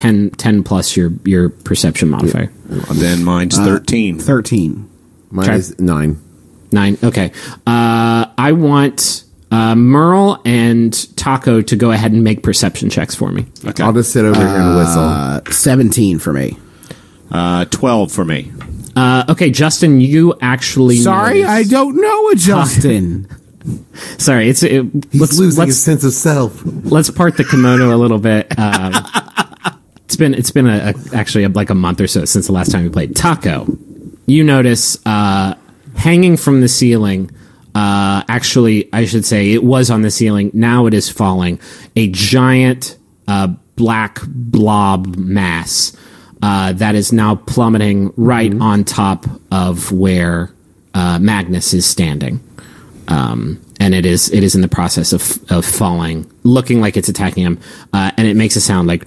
10 plus your perception modifier. Then mine's 13. 13. Mine is 9. 9. Okay. I want Merle and Taco to go ahead and make perception checks for me. Okay. I'll just sit over here and whistle. 17 for me. 12 for me. Okay, Justin, you actually. Sorry, I don't know a Justin. Sorry, He's losing his sense of self. Let's part the kimono a little bit. It's been actually like a month or so since the last time we played. Taco, you notice hanging from the ceiling. Actually, I should say it was on the ceiling. Now it is falling. A giant black blob mass that is now plummeting right on top of where Magnus is standing. And it is in the process of falling, looking like it's attacking him, and it makes a sound like.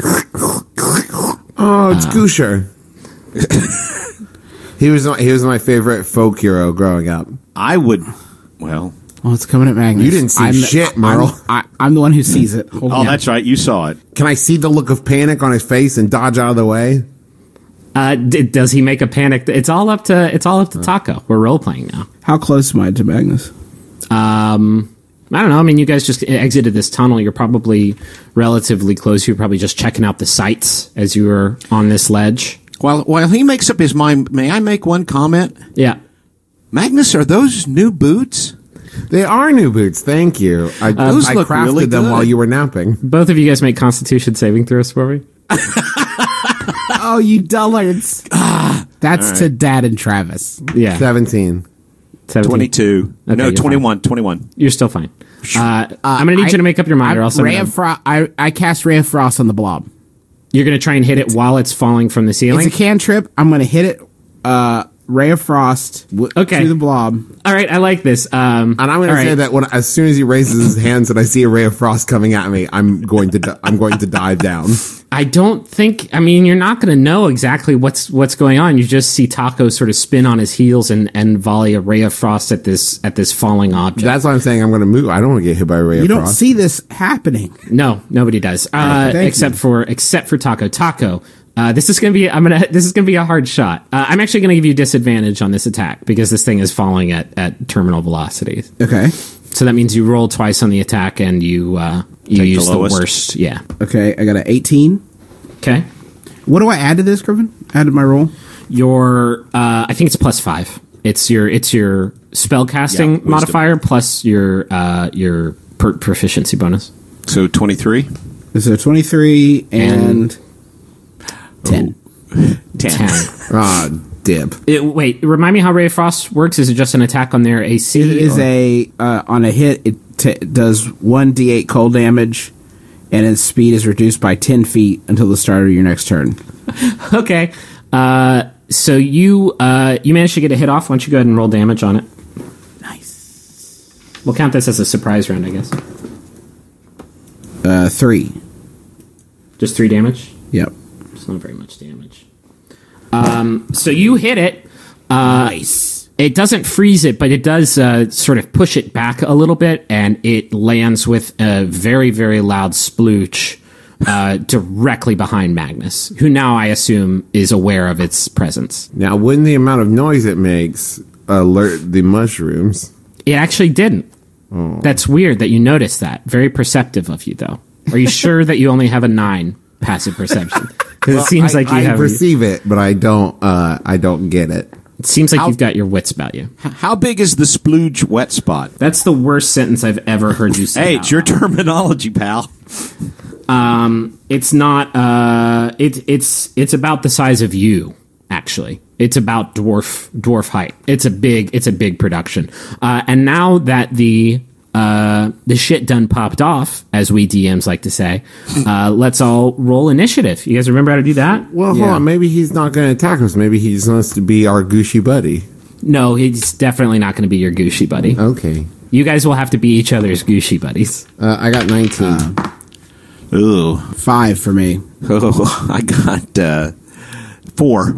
Oh, it's Gusher. He was my favorite folk hero growing up. I would. Well, oh, it's coming at Magnus. You didn't see shit, Merle. I'm the one who sees it. That's right. You saw it. Can I see the look of panic on his face and dodge out of the way? Does he make a panic? It's all up to Taco. We're role playing now. How close am I to Magnus? I don't know. I mean, you guys just exited this tunnel. You're probably relatively close. You're probably just checking out the sights as you were on this ledge. While he makes up his mind, may I make one comment? Yeah. Magnus, are those new boots? They are new boots. Thank you. I look crafted really them good. while you were napping. Both of you guys make Constitution saving throws for me. Oh, you dullards. That's to Dad and Travis. Yeah. 17. 22. Okay, No, you're 21. 21. You're still fine. I'm going to need you to make up your mind, or else I cast Ray of Frost on the blob. You're going to try and hit it while it's falling from the ceiling? It's a cantrip. I'm going to hit it. Ray of Frost to the blob. All right, I like this. And I'm going to say that as soon as he raises his hands and I see a ray of frost coming at me, I'm going to dive down. I don't think. I mean, you're not going to know exactly what's going on. You just see Taco sort of spin on his heels and volley a ray of frost at this falling object. That's why I'm saying I'm going to move. I don't want to get hit by a ray of frost. You don't see this happening. No, nobody does. Except for Taco. Taco. This is gonna be a hard shot. I'm actually gonna give you disadvantage on this attack because this thing is falling at terminal velocities. Okay. So that means you roll twice on the attack and you use the worst. Yeah. Okay, I got an 18. Okay. What do I add to this, Griffin? Added my roll. Your I think it's +5. It's your spell casting modifier plus your proficiency bonus. So 23. This is a 23 and 10. 10. Ah, dip. Wait, remind me how Ray of Frost works. Is it just an attack on their AC? It is on a hit, it does 1d8 cold damage, and its speed is reduced by 10 feet until the start of your next turn. Okay. So you managed to get a hit off. Why don't you go ahead and roll damage on it? Nice. We'll count this as a surprise round, I guess. 3. Just 3 damage? Yep. It's not very much damage. So you hit it. Nice. It doesn't freeze it, but it does sort of push it back a little bit, and it lands with a very, very loud splooch directly behind Magnus, who now I assume is aware of its presence. Now, wouldn't the amount of noise it makes alert the mushrooms? It actually didn't. Oh. That's weird that you noticed that. Very perceptive of you, though. Are you sure that you only have a 9 passive perception? Because it seems like I perceive it, but I don't get it. It seems like you've got your wits about you. How big is the splooge wet spot? That's the worst sentence I've ever heard you say. Hey, it's your terminology, pal. It's not. It's about the size of you. Actually, it's about dwarf height. It's a big production. And now that the shit done popped off, as we DMs like to say, let's all roll initiative. You guys remember how to do that? Well, hold on. Maybe he's not going to attack us. Maybe he just wants to be our Gucci buddy. No, he's definitely not going to be your Gucci buddy. Okay. You guys will have to be each other's Gucci buddies. I got 19. Ooh. 5 for me. Oh, I got 4.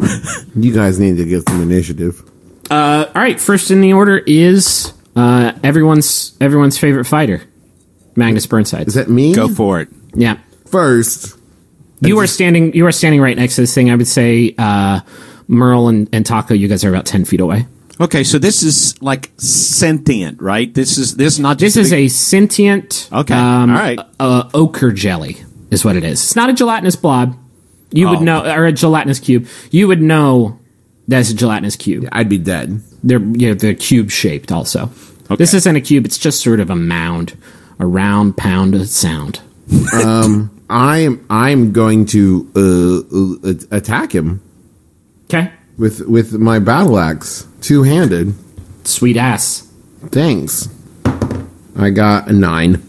You guys need to get some initiative. All right. First in the order is everyone's favorite fighter, Magnus Burnside. Is that me? Go for it. Yeah. First. You are standing right next to this thing. I would say Merle and Taco, you guys are about 10 feet away. Okay, so this is like sentient, right? This is not just This is a sentient Okay, all right. ochre jelly is what it is. It's not a gelatinous blob. You would know, or a gelatinous cube. You would know that's a gelatinous cube. I'd be dead. They're cube shaped also. Okay. This isn't a cube. It's just sort of a mound, a round pound of sound. I'm going to attack him Okay. with my battle axe, 2-handed. Sweet ass. Thanks. I got a 9.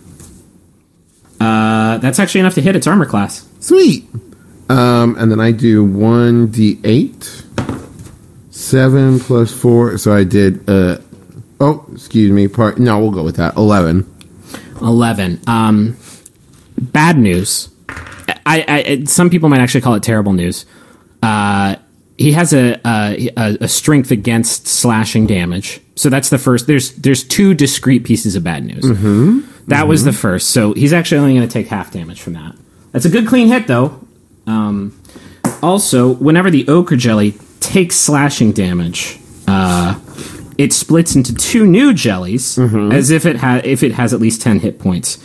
That's actually enough to hit its armor class. Sweet. And then I do 1d8. 7 plus 4. So I did. Excuse me. No, we'll go with that. 11. 11. Bad news. Some people might actually call it terrible news. He has a strength against slashing damage. So that's the first. There's 2 discrete pieces of bad news. That was the first. So he's actually only going to take half damage from that. That's a good clean hit, though. Also, whenever the ochre jelly takes slashing damage, it splits into 2 new jellies, as if it has at least 10 hit points.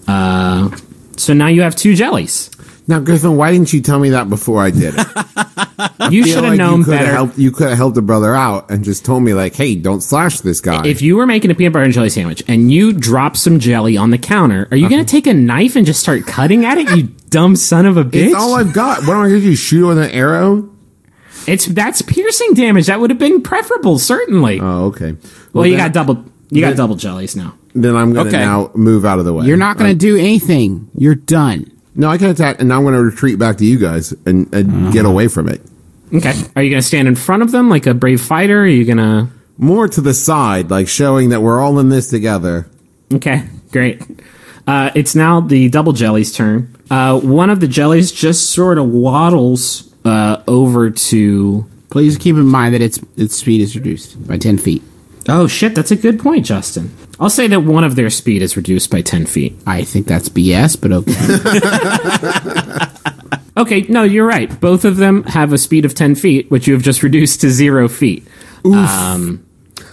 So now you have 2 jellies. Now, Griffin, why didn't you tell me that before I did it? You should have known better. You could have helped a brother out and just told me, like, hey, don't slash this guy. If you were making a peanut butter and jelly sandwich and you drop some jelly on the counter, are you going to take a knife and just start cutting at it, you dumb son of a bitch? It's all I've got. What am I going to do? Shoot with an arrow? That's piercing damage. That would have been preferable, certainly. Oh, okay. Well, you got double jellies now. Then I'm going to now move out of the way. You're not going to do anything. You're done. No, I can attack, and now I'm going to retreat back to you guys and get away from it. Okay. Are you going to stand in front of them like a brave fighter? Or are you going to... More to the side, like showing that we're all in this together. Okay, great. It's now the double jelly's turn. One of the jellies just sort of waddles over to... Please keep in mind that its speed is reduced by 10 feet. Oh, shit, that's a good point, Justin. I'll say that one of their speed is reduced by 10 feet. I think that's BS, but okay. Okay, no, you're right. Both of them have a speed of 10 feet, which you have just reduced to 0 feet.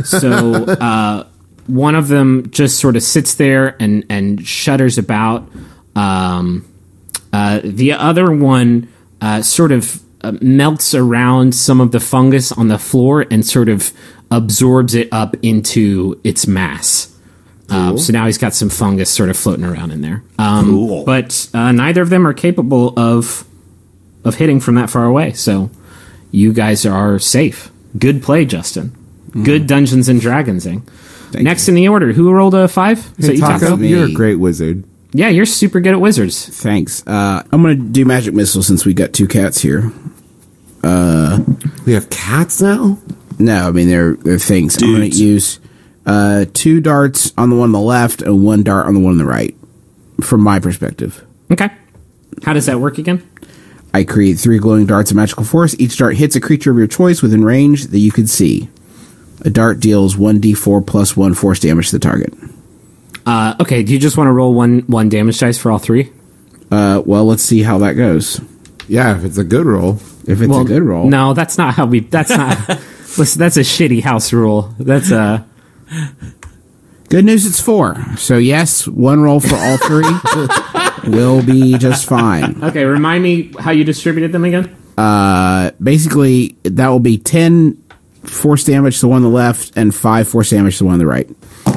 So one of them just sort of sits there and shudders about. The other one sort of melts around some of the fungus on the floor and sort of absorbs it up into its mass. So now he's got some fungus sort of floating around in there. Cool. But neither of them are capable of hitting from that far away. So you guys are safe. Good play, Justin. Good Dungeons and Dragonsing. Next in the order, who rolled a 5? Is that you, Taco? You're a great wizard. Yeah, you're super good at wizards. Thanks. I'm going to do magic missile since we got 2 cats here. We have cats now? No, I mean they're things. Dudes. I'm going to use 2 darts on the one on the left and 1 dart on the one on the right, from my perspective. Okay. How does that work again? I create 3 glowing darts of magical force. Each dart hits a creature of your choice within range that you can see. A dart deals 1d4 plus 1 force damage to the target. Okay, do you just want to roll one damage dice for all 3? Well, let's see how that goes. Yeah, if it's a good roll. If it's a good roll. No, that's not how we... That's not... Listen, that's a shitty house rule. That's a... Good news, it's 4. So yes, 1 roll for all 3 will be just fine. Okay, remind me how you distributed them again? Basically, that will be 10 force damage to the one on the left and 5 force damage to the one on the right.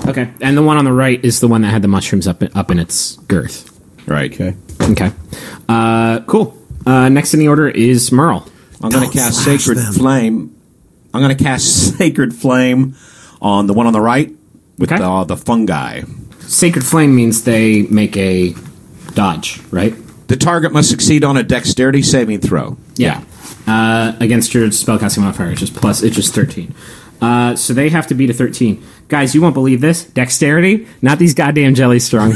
Okay, and the one on the right is the one that had the mushrooms up in its girth. Right. Okay. Okay. Cool. Next in the order is Merle. I'm going to cast Sacred Flame. I'm going to cast Sacred Flame on the one on the right with the fungi. Sacred Flame means they make a dodge, right? The target must succeed on a dexterity saving throw. Yeah. Against your spellcasting modifier, it's just 13. So they have to beat a 13. Guys, you won't believe this. Dexterity, not these goddamn jelly strong.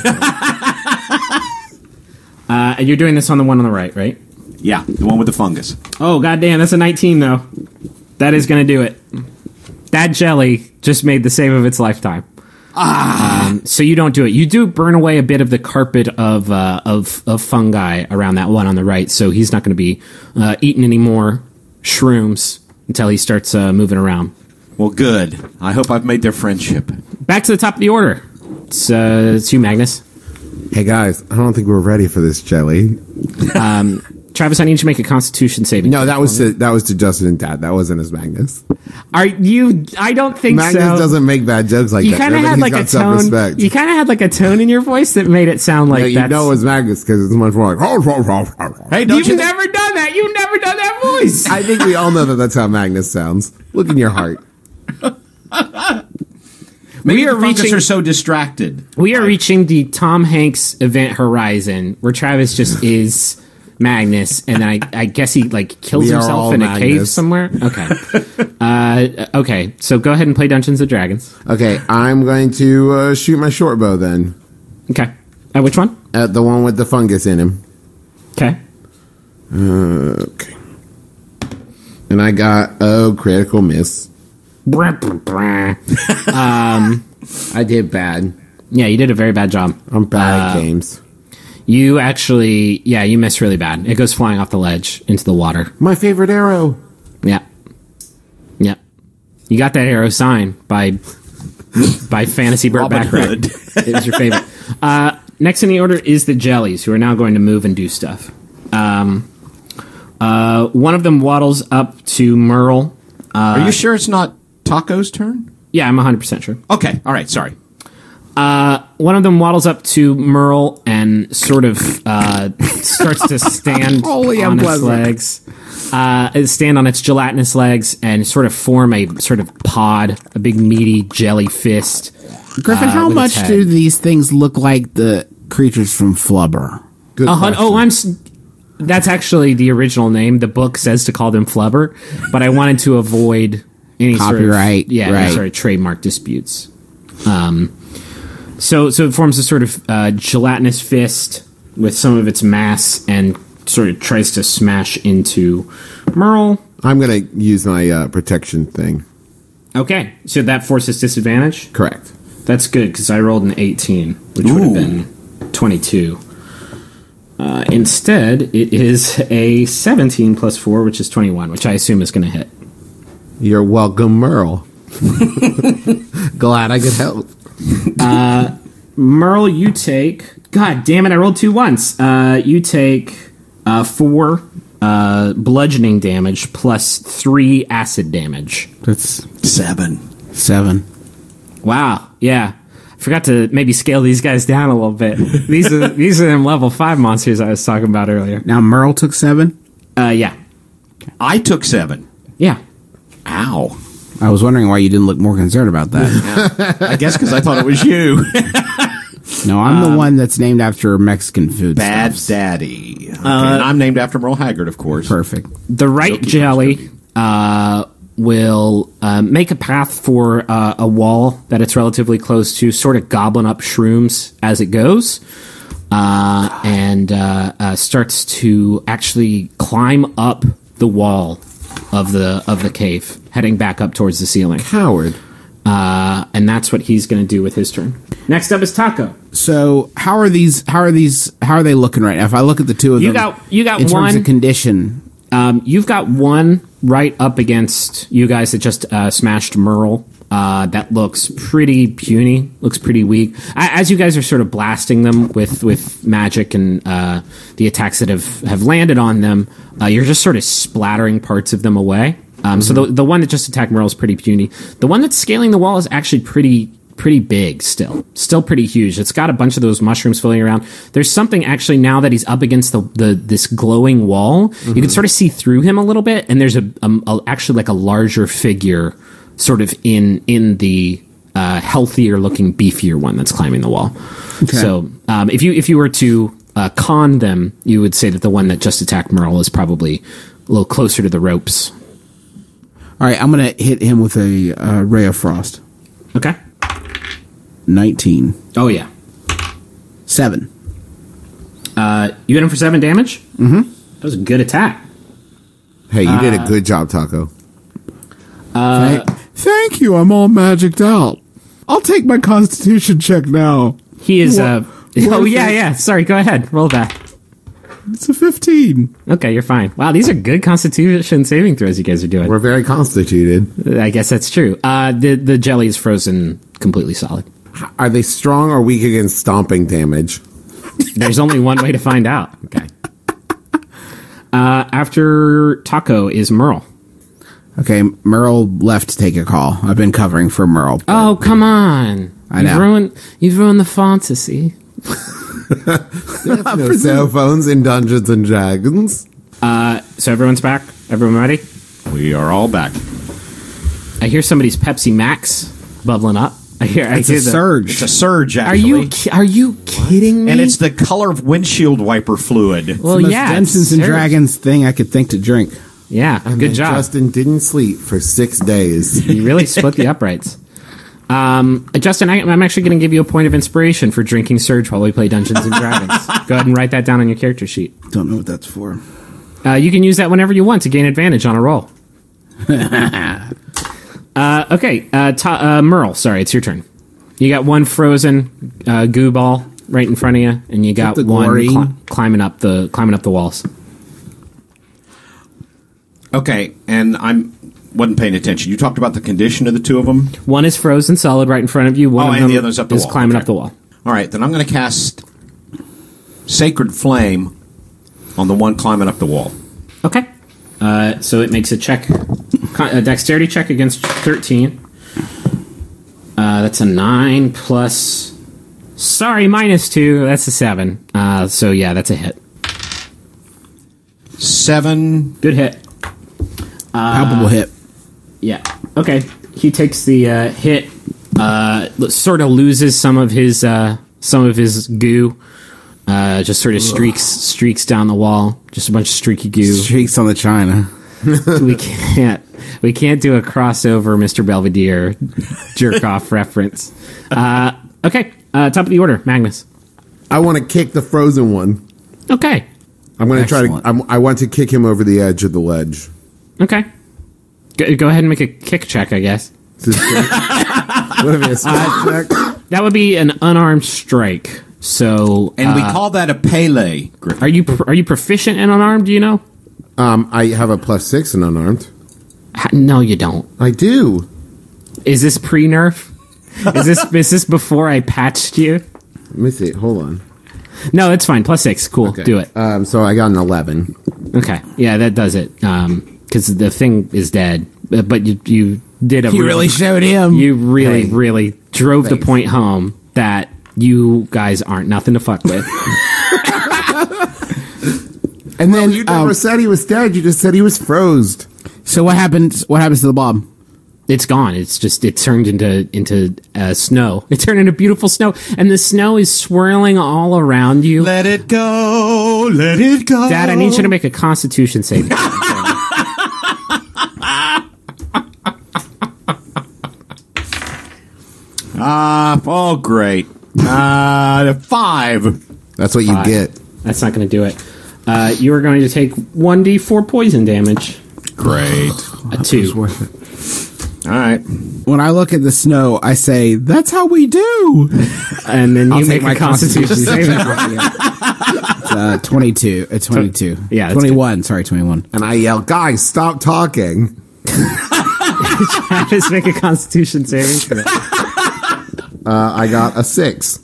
And you're doing this on the one on the right, right? Yeah, the one with the fungus. Oh, goddamn, that's a 19, though. That is going to do it. That jelly just made the save of its lifetime. So you don't do it. You do burn away a bit of the carpet of fungi around that one on the right. So he's not going to be eating any more shrooms until he starts moving around. Well, good. I hope I've made their friendship. Back to the top of the order. It's you, Magnus. Hey guys, I don't think we're ready for this jelly. Travis, I need you to make a Constitution saving. No, that was to Justin and Dad. That wasn't as Magnus. Are you? I don't think Magnus so. doesn't make bad jokes like You that. kind of had like a tone. You kind of had like a tone in your voice that made it sound like you know it was Magnus because it's much more like. Hey, You've never done that. You've never done that voice. I think we all know that that's how Magnus sounds. Look in your heart. Maybe the fungus are so distracted. We are reaching the Tom Hanks event horizon where Travis just is Magnus, and I guess he like kills himself in a cave somewhere. Okay. Okay. So go ahead and play Dungeons and Dragons. Okay, I'm going to shoot my short bow then. Okay. At which one? At the one with the fungus in him. Okay. Okay. And I got critical miss. I did bad. Yeah, you did a very bad job. I'm bad at games. You actually, you missed really bad. It goes flying off the ledge into the water. My favorite arrow. Yeah. Yeah. You got that arrow sign by Fantasy Burt Backrack. It was your favorite. Next in the order is the jellies, who are now going to move and do stuff. One of them waddles up to Merle. Are you sure it's not Taco's turn? Yeah, I'm 100% sure. Okay, all right, sorry. One of them waddles up to Merle and sort of starts to stand on its legs. Stand on its gelatinous legs and sort of form a sort of pod, a big meaty jelly fist. Griffin, how much do these things look like the creatures from Flubber? Good question. That's actually the original name. The book says to call them Flubber, but I wanted to avoid any copyright, any sort of trademark disputes. So it forms a sort of gelatinous fist with some of its mass and sort of tries to smash into Merle. I'm going to use my protection thing. Okay, so that forces disadvantage? Correct. That's good, because I rolled an 18, which would have been 22. Instead, it is a 17 plus 4, which is 21, which I assume is going to hit. You're welcome, Merle. Glad I could help. Merle, you take... God damn it, I rolled 2 once. You take 4 bludgeoning damage plus 3 acid damage. That's 7. Wow, yeah. I forgot to maybe scale these guys down a little bit. These are them level 5 monsters I was talking about earlier. Now Merle took 7? Yeah. I took 7. Yeah. Ow. I was wondering why you didn't look more concerned about that. I guess because I thought it was you. No, I'm the one that's named after Mexican food. Bad Daddy. Okay, and I'm named after Merle Haggard, of course. Perfect. The right jelly will make a path for a wall that it's relatively close to, sort of gobbling up shrooms as it goes, and starts to actually climb up the wall of the cave, heading back up towards the ceiling. Coward. And that's what he's going to do with his turn. Next up is Taco. So how are they looking right now? If I look at the two of them, you got in one terms of condition. You've got one right up against you guys that just smashed Merle. That looks pretty puny, looks pretty weak. As you guys are sort of blasting them with magic and the attacks that have landed on them, you're just sort of splattering parts of them away. So the one that just attacked Merle is pretty puny. The one that's scaling the wall is actually pretty big still pretty huge. It's got a bunch of those mushrooms floating around. There's something actually now that he's up against this glowing wall. You can sort of see through him a little bit, and there's actually like a larger figure sort of in the healthier looking, beefier one that's climbing the wall. Okay. So if you were to con them, you would say that the one that just attacked Merle is probably a little closer to the ropes. All right, I'm going to hit him with a Ray of Frost. Okay. 19. Oh, yeah. 7. You hit him for 7 damage? Mm-hmm. That was a good attack. Hey, you did a good job, Taco. Thank you, I'm all magicked out. I'll take my Constitution check now. He is. Yeah. Sorry, go ahead. Roll that. It's a 15. Okay, you're fine. Wow, these are good Constitution saving throws you guys are doing. We're very constituted. I guess that's true. The jelly is frozen completely solid. Are they strong or weak against stomping damage? There's only one way to find out. Okay. After Taco is Merle. Okay, Merle left to take a call. I've been covering for Merle. Oh, come on. I know. You've ruined the fantasy. No cell phones in Dungeons and Dragons. So everyone's back? Everyone ready? We are all back. I hear somebody's Pepsi Max bubbling up. It's a surge. It's a surge, actually. Are you kidding me? And it's the color of windshield wiper fluid. Well, It's the most yeah. Dungeons and Dragons thing I could think to drink. Yeah, good job. Justin didn't sleep for 6 days. You really split the uprights. Justin, I'm actually going to give you a point of inspiration for drinking Surge while we play Dungeons and Dragons. Go ahead and write that down on your character sheet. Don't know what that's for. You can use that whenever you want to gain advantage on a roll. Okay, Merle, sorry, it's your turn. You got one frozen goo ball right in front of you, and you got one climbing up the walls. Okay, and wasn't paying attention. You talked about the condition of the two of them? One is frozen solid right in front of you. One of and them the other's up the is wall. climbing Okay. up the wall. All right, then I'm going to cast Sacred Flame on the one climbing up the wall. Okay. So it makes a check, a dexterity check against 13. That's a 9 plus... Sorry, -2. That's a 7. So yeah, that's a hit. 7. Good hit. Palpable hit. Yeah. Okay. He takes the hit. Sort of loses some of his goo. Just sort of streaks down the wall. Just a bunch of streaky goo. Streaks on the china. We can't do a crossover Mr. Belvedere jerk off reference. Okay. Top of the order, Magnus. I want to kick the frozen one. Okay. I'm going to try Excellent. to. I want to kick him over the edge of the ledge. Okay. Go ahead and make a kick check, I guess. What if it's a check? That would be an unarmed strike. So, And we call that a Pele, Griffin. are you proficient in unarmed? Do you know? I have a +6 in unarmed. No, you don't. I do. Is this pre-nerf? Is this before I patched you? Let me see. Hold on. No, it's fine. +6. Cool. Okay. Do it. So I got an 11. Okay. Yeah, that does it. Because the thing is dead. But you did a... You really showed him. You really drove the point home that you guys aren't nothing to fuck with. And then You never said he was dead. You just said he was froze. So what happens to the blob? It's gone. It turned into snow. It turned into beautiful snow, and the snow is swirling all around you. Let it go, let it go. Dad, I need you to make a Constitution saving. Oh, great. 5. That's what you 5. get. That's not going to do it. You are going to take 1d4 poison damage. Great. A 2. Worth it. All right. When I look at the snow, I say, "That's how we do." And then you make take my a Constitution saving throw. It's 22. 22. Yeah, that's 21. Sorry, 21. And I yell, "Guys, stop talking!" Just make a Constitution saving throw. I got a 6.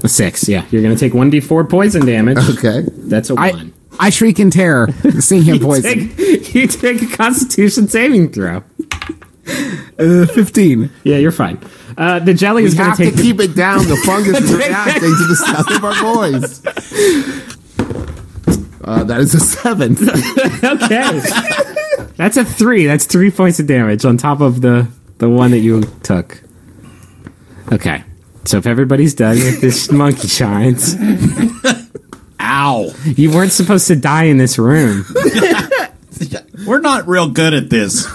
A 6. Yeah, you're going to take 1d4 poison damage. Okay. That's a 1. I shriek in terror, seeing him poison. You take a Constitution saving throw. 15. Yeah, you're fine. The jelly is We going have to to take. keep it down. The fungus is reacting to the sound of our voice. That is a 7. Okay, that's a 3. That's 3 points of damage on top of the one that you took. Okay, so if everybody's done with this monkey shines, Ow. you weren't supposed to die in this room. We're not real good at this.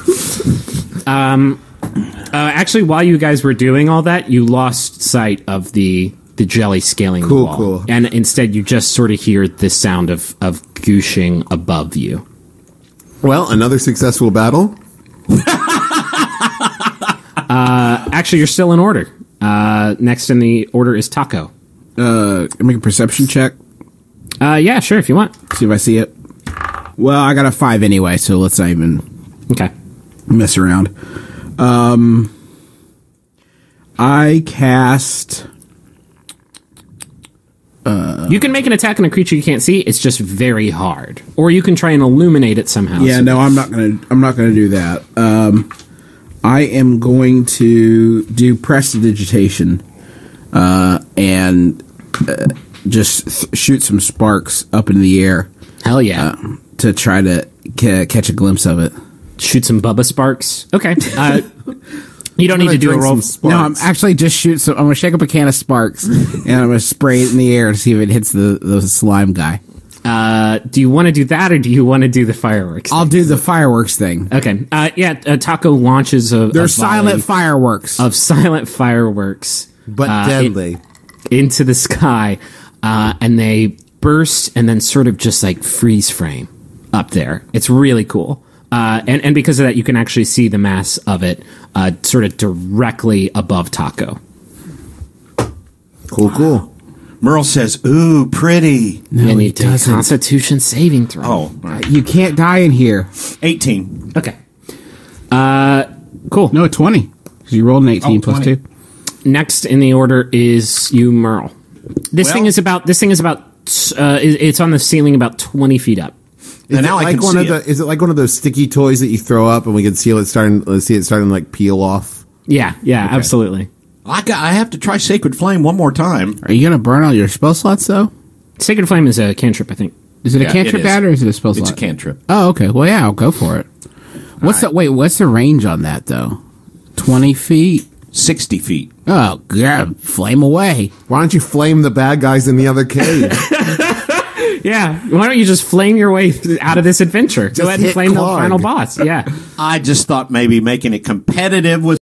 Actually, while you guys were doing all that, you lost sight of the jelly scaling the wall. Cool. And instead, you just sort of hear the sound of gooshing above you. Well, another successful battle. Actually, you're still in order. Next in the order is Taco. Make a perception check. Yeah, sure, if you want. See if I see it. Well, I got a 5 anyway, so let's not even Okay. mess around. I cast. You can make an attack on a creature you can't see. It's just very hard. Or you can try and illuminate it somehow. Yeah, no, I'm not gonna do that. I am going to do prestidigitation, and just shoot some sparks up into the air. Hell yeah. To try to catch a glimpse of it. Shoot some Bubba Sparks. Okay. You don't need to do a roll. No, I'm actually just shoot some. I'm gonna shake up a can of sparks and I'm gonna spray it in the air to see if it hits the slime guy. Do you want to do that, or do you want to do the fireworks? I'll do the fireworks thing. Okay. Taco launches They're silent fireworks. of silent fireworks, But deadly. into the sky, and they burst and then sort of just like freeze frame up there. It's really cool. And because of that, you can actually see the mass of it sort of directly above Taco. Cool. Merle says, "Ooh, pretty." No, You he need to doesn't. Constitution saving throw. Oh, all right. You can't die in here. 18. Okay. Cool. No, 20. Because you rolled an 18 plus 20. 2. Next in the order is you, Merle. This thing is about. It's on the ceiling about 20 feet up. Is And now it I like can one see of the? it. Is it like one of those sticky toys that you throw up and we can see it starting? See it starting to like peel off. Yeah, absolutely. I have to try Sacred Flame one more time. Are you going to burn all your spell slots, though? Sacred Flame is a cantrip, I think. Is it a Yeah, cantrip it is. dad or is it a spell slot? It's a cantrip. Oh, okay. Well, yeah, I'll go for it. What's the range on that, though? 20 feet? 60 feet. Oh, God. Flame away. Why don't you flame the bad guys in the other cave? Yeah, why don't you just flame your way out of this adventure? Go ahead and hit flame Clark. the final boss. Yeah. I just thought maybe making it competitive was